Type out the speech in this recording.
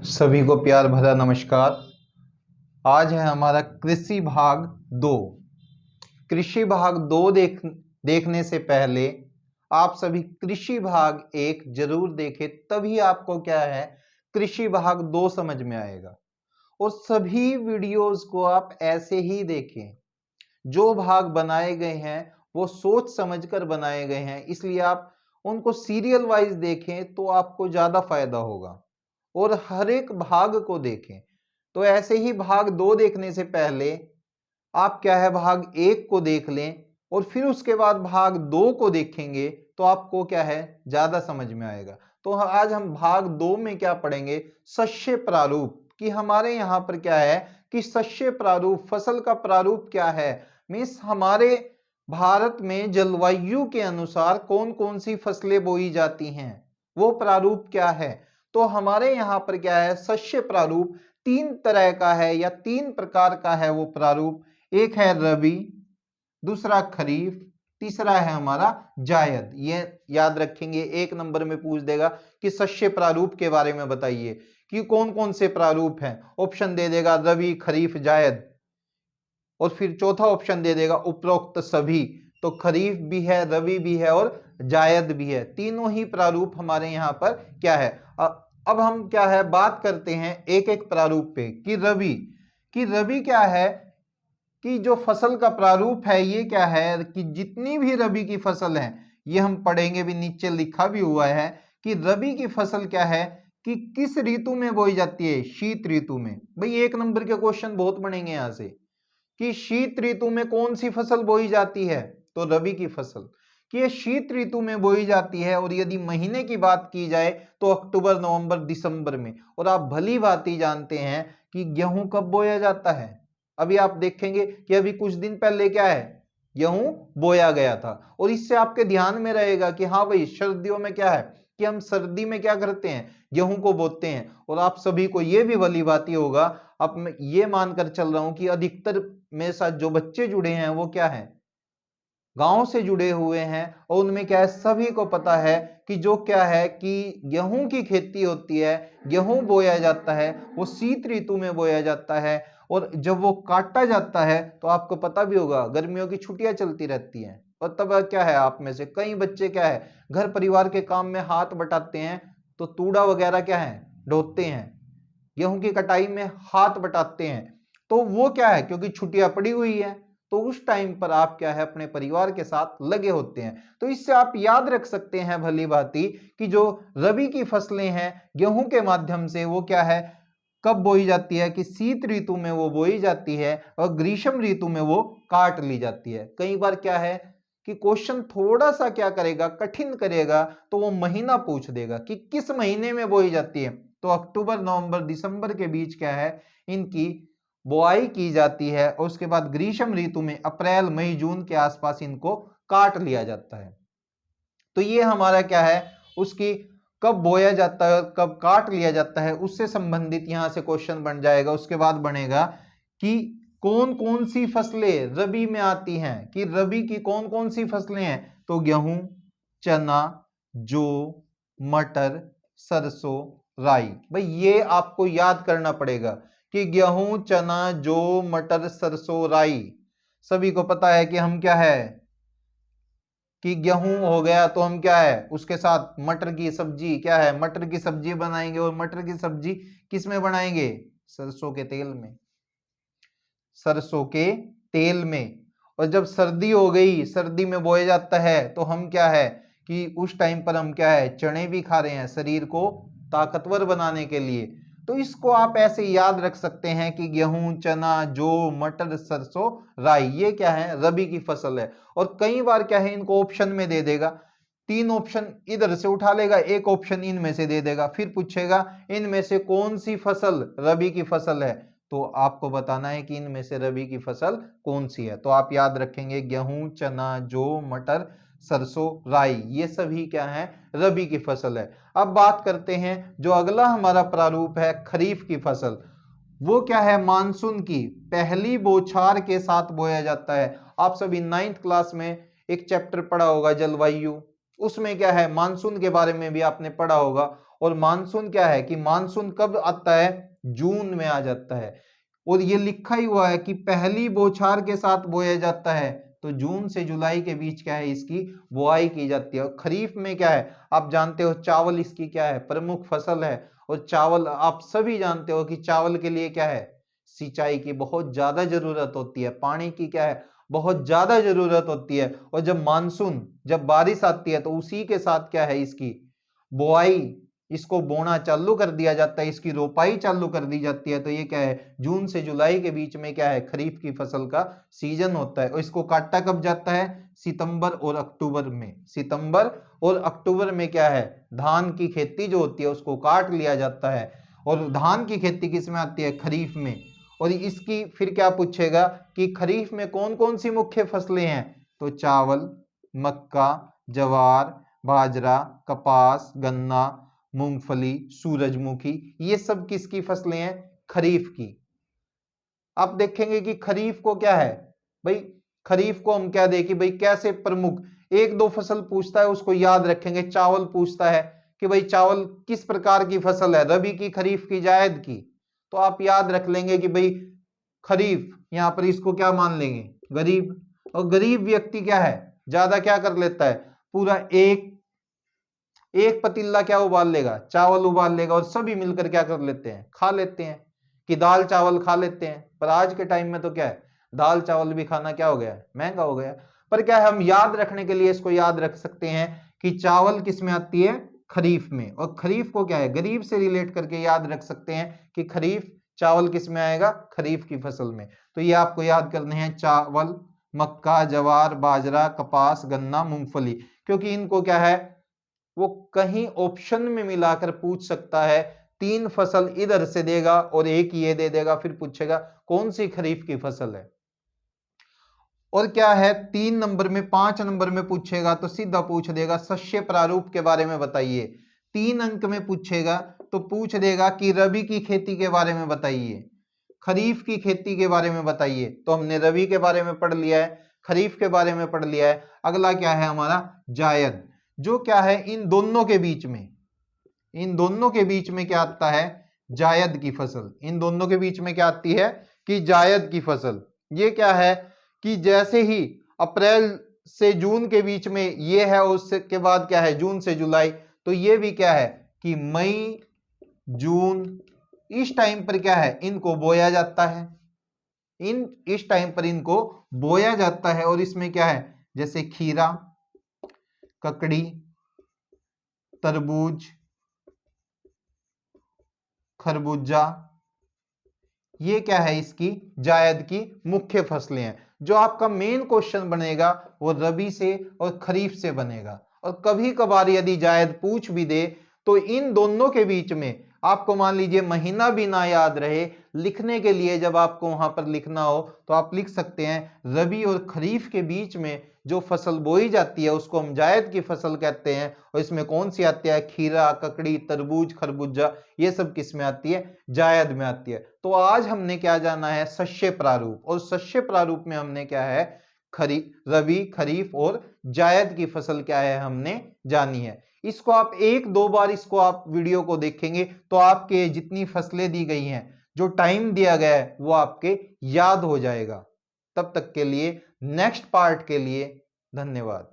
सभी को प्यार भरा नमस्कार। आज है हमारा कृषि भाग 2। कृषि भाग 2 देखने से पहले आप सभी कृषि भाग 1 जरूर देखें, तभी आपको क्या है कृषि भाग 2 समझ में आएगा। और सभी वीडियोस को आप ऐसे ही देखें, जो भाग बनाए गए हैं वो सोच समझकर बनाए गए हैं, इसलिए आप उनको सीरियल वाइज देखें तो आपको ज्यादा फायदा होगा। और हर एक भाग को देखें। तो ऐसे ही भाग 2 देखने से पहले आप क्या है भाग 1 को देख लें और फिर उसके बाद भाग 2 को देखेंगे तो आपको क्या है ज्यादा समझ में आएगा। तो आज हम भाग 2 में क्या पढ़ेंगे, शस्य प्रारूप। कि हमारे यहाँ पर क्या है कि शस्य प्रारूप, फसल का प्रारूप क्या है, मीन्स हमारे भारत में जलवायु के अनुसार कौन कौन सी फसलें बोई जाती हैं, वो प्रारूप क्या है। तो हमारे यहाँ पर क्या है शस्य प्रारूप 3 तरह का है या 3 प्रकार का है वो प्रारूप। एक है रबी, दूसरा खरीफ, तीसरा है हमारा जायद। ये याद रखेंगे, 1 नंबर में पूछ देगा कि शस्य प्रारूप के बारे में बताइए कि कौन कौन से प्रारूप हैं। ऑप्शन दे देगा रबी, खरीफ, जायद, और फिर चौथा ऑप्शन दे देगा उपरोक्त सभी। तो खरीफ भी है, रबी भी है और जायद भी है। तीनों ही प्रारूप हमारे यहाँ पर क्या है। अब हम क्या है बात करते हैं एक एक प्रारूप पे कि रबी क्या है कि जो फसल का प्रारूप है ये क्या है कि जितनी भी रबी की फसल है, ये हम पढ़ेंगे भी, नीचे लिखा भी हुआ है कि रबी की फसल क्या है कि किस ऋतु में बोई जाती है, शीत ऋतु में। भाई 1 नंबर के क्वेश्चन बहुत बनेंगे यहां से कि शीत ऋतु में कौन सी फसल बोई जाती है, तो रबी की फसल कि ये शीत ऋतु में बोई जाती है। और यदि महीने की बात की जाए तो अक्टूबर, नवंबर, दिसंबर में। और आप भली भांति जानते हैं कि गेहूं कब बोया जाता है। अभी आप देखेंगे कि अभी कुछ दिन पहले क्या है गेहूं बोया गया था। और इससे आपके ध्यान में रहेगा कि हाँ भाई सर्दियों में क्या है कि हम सर्दी में क्या करते हैं, गेहूं को बोते हैं। और आप सभी को यह भी भली भांति होगा, अब मैं ये मानकर चल रहा हूं कि अधिकतर मेरे साथ जो बच्चे जुड़े हैं वो क्या है गांव से जुड़े हुए हैं। और उनमें क्या है सभी को पता है कि जो क्या है कि गेहूं की खेती होती है, गेहूं बोया जाता है, वो शीत ऋतु में बोया जाता है। और जब वो काटा जाता है तो आपको पता भी होगा गर्मियों की छुट्टियां चलती रहती हैं। और तब क्या है आप में से कई बच्चे क्या है घर परिवार के काम में हाथ बटाते हैं, तो तूड़ा वगैरह क्या है ढोते हैं, गेहूं की कटाई में हाथ बटाते हैं। तो वो क्या है क्योंकि छुट्टियां पड़ी हुई है, तो उस टाइम पर आप क्या है अपने परिवार के साथ लगे होते हैं। तो इससे आप याद रख सकते हैं भली भांति कि जो रबी की फसलें हैं गेहूं के माध्यम से, वो क्या है कब बोई जाती है कि शीत ऋतु में वो बोई जाती है और ग्रीष्म ऋतु में वो काट ली जाती है। कई बार क्या है कि क्वेश्चन थोड़ा सा क्या करेगा कठिन करेगा, तो वो महीना पूछ देगा कि किस महीने में बोई जाती है। तो अक्टूबर, नवंबर, दिसंबर के बीच क्या है इनकी बुआई की जाती है। और उसके बाद ग्रीष्म ऋतु में अप्रैल, मई, जून के आसपास इनको काट लिया जाता है। तो ये हमारा क्या है उसकी कब बोया जाता है और कब काट लिया जाता है उससे संबंधित यहां से क्वेश्चन बन जाएगा। उसके बाद बनेगा कि कौन कौन सी फसलें रबी में आती हैं, कि रबी की कौन कौन सी फसलें हैं। तो गेहूं, चना, जौ, मटर, सरसों, राई। भाई ये आपको याद करना पड़ेगा कि गेहूं, चना, जौ, मटर, सरसों, राई। सभी को पता है कि हम क्या है कि गेहूं हो गया तो हम क्या है उसके साथ मटर की सब्जी, क्या है मटर की सब्जी बनाएंगे। और मटर की सब्जी किस में बनाएंगे, सरसों के तेल में, सरसों के तेल में। और जब सर्दी हो गई, सर्दी में बोया जाता है, तो हम क्या है कि उस टाइम पर हम क्या है चने भी खा रहे हैं शरीर को ताकतवर बनाने के लिए। तो इसको आप ऐसे याद रख सकते हैं कि गेहूं, चना, जौ, मटर, सरसों, राई ये क्या है रबी की फसल है। और कई बार क्या है इनको ऑप्शन में दे देगा, 3 ऑप्शन इधर से उठा लेगा, 1 ऑप्शन इनमें से दे देगा, फिर पूछेगा इनमें से कौन सी फसल रबी की फसल है। तो आपको बताना है कि इनमें से रबी की फसल कौन सी है। तो आप याद रखेंगे गेहूं, चना, जौ, मटर, सरसों, राई ये सभी क्या है रबी की फसल है। अब बात करते हैं जो अगला हमारा प्रारूप है खरीफ की फसल। वो क्या है मानसून की पहली बौछार के साथ बोया जाता है। आप सभी 9th क्लास में एक चैप्टर पढ़ा होगा जलवायु, उसमें क्या है, मानसून के बारे में भी आपने पढ़ा होगा। और मानसून क्या है कि मानसून कब आता है, जून में आ जाता है। और ये लिखा ही हुआ है कि पहली बौछार के साथ बोया जाता है। तो जून से जुलाई के बीच क्या है, इसकी बुआई की जाती है। और खरीफ में क्या है, आप जानते हो चावल इसकी क्या है, प्रमुख फसल है। और चावल आप सभी जानते हो कि चावल के लिए क्या है, सिंचाई की बहुत ज्यादा जरूरत होती है, पानी की क्या है, बहुत ज्यादा जरूरत होती है। और जब मानसून, जब बारिश आती है तो उसी के साथ क्या है, इसकी बुआई, इसको बोना चालू कर दिया जाता है, इसकी रोपाई चालू कर दी जाती है। तो ये क्या है, जून से जुलाई के बीच में क्या है, खरीफ की फसल का सीजन होता है। और इसको काटा कब जाता है, सितंबर और अक्टूबर में। सितंबर और अक्टूबर में क्या है, धान की खेती जो होती है उसको काट लिया जाता है। और धान की खेती किस में आती है, खरीफ में। और इसकी फिर क्या पूछेगा कि खरीफ में कौन कौन सी मुख्य फसलें हैं, तो चावल, मक्का, जवार, बाजरा, कपास, गन्ना, मूंगफली, सूरजमुखी, ये सब किसकी फसलें हैं, खरीफ की। आप देखेंगे कि खरीफ को क्या है भाई, खरीफ को हम क्या दें कि भाई कैसे प्रमुख, एक दो फसल पूछता है उसको याद रखेंगे। चावल पूछता है कि भाई चावल किस प्रकार की फसल है, रबी की, खरीफ की, जायद की। तो आप याद रख लेंगे कि भाई खरीफ, यहां पर इसको क्या मान लेंगे, गरीब। और गरीब व्यक्ति क्या है, ज्यादा क्या कर लेता है, पूरा एक पतीला क्या उबाल लेगा, चावल उबाल लेगा। और सभी मिलकर क्या कर लेते हैं, खा लेते हैं, कि दाल चावल खा लेते हैं। पर आज के टाइम में तो क्या है, दाल चावल भी खाना क्या हो गया है, महंगा हो गया। पर क्या है, हम याद रखने के लिए इसको याद रख सकते हैं कि चावल किस में आती है, खरीफ में। और खरीफ को क्या है, गरीब से रिलेट करके याद रख सकते हैं कि खरीफ, चावल किस में आएगा, खरीफ की फसल में। तो ये आपको याद करने हैं, चावल, मक्का, जवार, बाजरा, कपास, गन्ना, मूंगफली। क्योंकि इनको क्या है, वो कहीं ऑप्शन में मिलाकर पूछ सकता है। 3 फसल इधर से देगा और एक ये दे देगा, फिर पूछेगा कौन सी खरीफ की फसल है। और क्या है, 3 नंबर में, 5 नंबर में पूछेगा तो सीधा पूछ देगा शस्य प्रारूप के बारे में बताइए। 3 अंक में पूछेगा तो पूछ देगा कि रबी की खेती के बारे में बताइए, खरीफ की खेती के बारे में बताइए। तो हमने रबी के बारे में पढ़ लिया है, खरीफ के बारे में पढ़ लिया है। अगला क्या है हमारा, जायद, जो क्या है इन दोनों के बीच में, इन दोनों के बीच में क्या आता है, जायद की फसल। इन दोनों के बीच में क्या आती है कि जायद की फसल। ये क्या है कि जैसे ही अप्रैल से जून के बीच में ये है, उसके बाद क्या है, जून से जुलाई। तो ये भी क्या है कि मई, जून, इस टाइम पर क्या है, इनको बोया जाता है। इस टाइम पर इनको बोया जाता है। और इसमें क्या है, जैसे खीरा, ककड़ी, तरबूज, खरबूजा, ये क्या है, इसकी जायद की मुख्य फसलें हैं। जो आपका मेन क्वेश्चन बनेगा वो रबी से और खरीफ से बनेगा। और कभी कभार यदि जायद पूछ भी दे तो इन दोनों के बीच में आपको मान लीजिए महीना भी ना याद रहे, लिखने के लिए जब आपको वहां पर लिखना हो तो आप लिख सकते हैं रबी और खरीफ के बीच में जो फसल बोई जाती है उसको हम जायद की फसल कहते हैं। और इसमें कौन सी आती है, खीरा, ककड़ी, तरबूज, खरबूजा, ये सब किस में आती है, जायद में आती है। तो आज हमने क्या जाना है, शस्य प्रारूप। और शस्य प्रारूप में हमने क्या है, रबी, खरीफ और जायद की फसल क्या है, हमने जानी है। इसको आप 1-2 बार इसको आप वीडियो को देखेंगे तो आपके जितनी फसलें दी गई हैं, जो टाइम दिया गया है, वो आपके याद हो जाएगा। तब तक के लिए, नेक्स्ट पार्ट के लिए धन्यवाद।